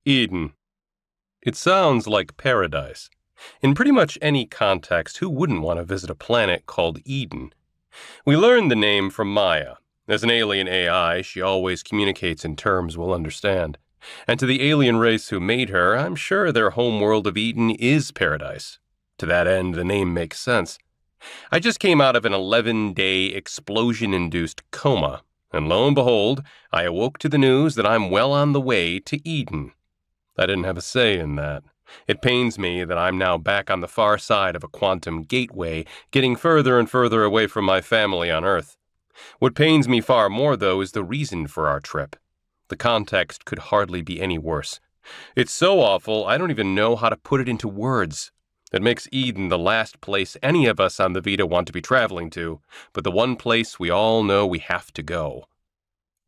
Eden. It sounds like paradise. In pretty much any context, who wouldn't want to visit a planet called Eden? We learned the name from Maya. As an alien AI, she always communicates in terms we'll understand. And to the alien race who made her, I'm sure their homeworld of Eden is paradise. To that end, the name makes sense. I just came out of an 11-day explosion-induced coma, and lo and behold, I awoke to the news that I'm well on the way to Eden. I didn't have a say in that. It pains me that I'm now back on the far side of a quantum gateway, getting further and further away from my family on Earth. What pains me far more, though, is the reason for our trip. The context could hardly be any worse. It's so awful, I don't even know how to put it into words. It makes Eden the last place any of us on the Vita want to be traveling to, but the one place we all know we have to go.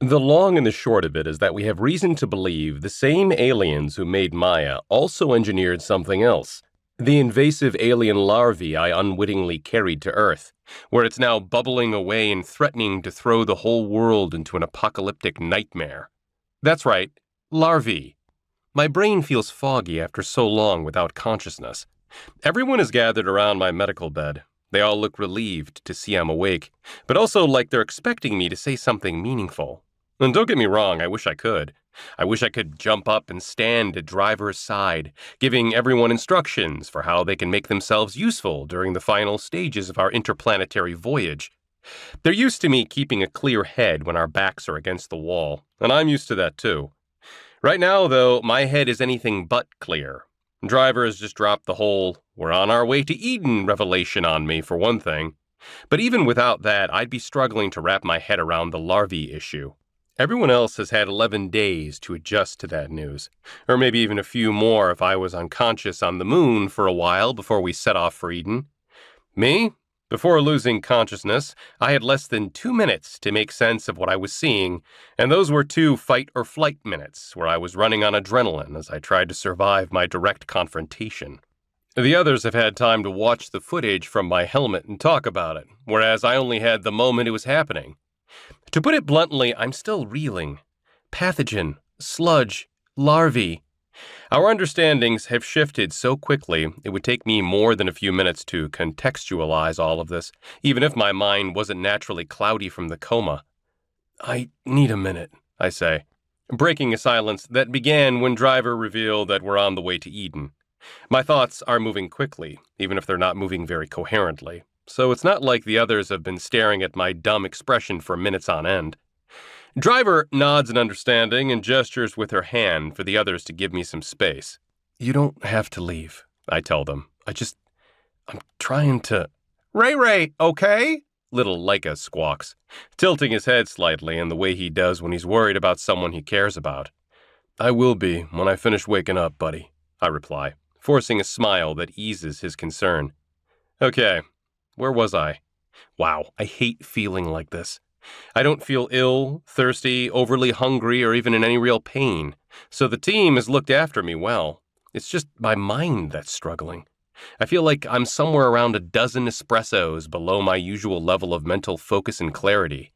The long and the short of it is that we have reason to believe the same aliens who made Maya also engineered something else. The invasive alien larvae I unwittingly carried to Earth, where it's now bubbling away and threatening to throw the whole world into an apocalyptic nightmare. That's right, larvae. My brain feels foggy after so long without consciousness. Everyone is gathered around my medical bed. They all look relieved to see I'm awake, but also like they're expecting me to say something meaningful. And don't get me wrong, I wish I could. I wish I could jump up and stand at driver's side, giving everyone instructions for how they can make themselves useful during the final stages of our interplanetary voyage. They're used to me keeping a clear head when our backs are against the wall, and I'm used to that too. Right now, though, my head is anything but clear. Driver has just dropped the whole "we're on our way to Eden" revelation on me, for one thing. But even without that, I'd be struggling to wrap my head around the larvae issue. Everyone else has had 11 days to adjust to that news, or maybe even a few more if I was unconscious on the moon for a while before we set off for Eden. Me? Before losing consciousness, I had less than 2 minutes to make sense of what I was seeing, and those were 2 fight-or-flight minutes where I was running on adrenaline as I tried to survive my direct confrontation. The others have had time to watch the footage from my helmet and talk about it, whereas I only had the moment it was happening. To put it bluntly, I'm still reeling. Pathogen, sludge, larvae. Our understandings have shifted so quickly, it would take me more than a few minutes to contextualize all of this, even if my mind wasn't naturally cloudy from the coma. I need a minute, I say, breaking a silence that began when Driver revealed that we're on the way to Eden. My thoughts are moving quickly, even if they're not moving very coherently, so it's not like the others have been staring at my dumb expression for minutes on end. Driver nods in understanding and gestures with her hand for the others to give me some space. You don't have to leave, I tell them. I'm trying to... Ray, okay? Little Leica squawks, tilting his head slightly in the way he does when he's worried about someone he cares about. I will be when I finish waking up, buddy, I reply, forcing a smile that eases his concern. Okay, where was I? Wow, I hate feeling like this. I don't feel ill, thirsty, overly hungry, or even in any real pain, so the team has looked after me well. It's just my mind that's struggling. I feel like I'm somewhere around a dozen espressos below my usual level of mental focus and clarity.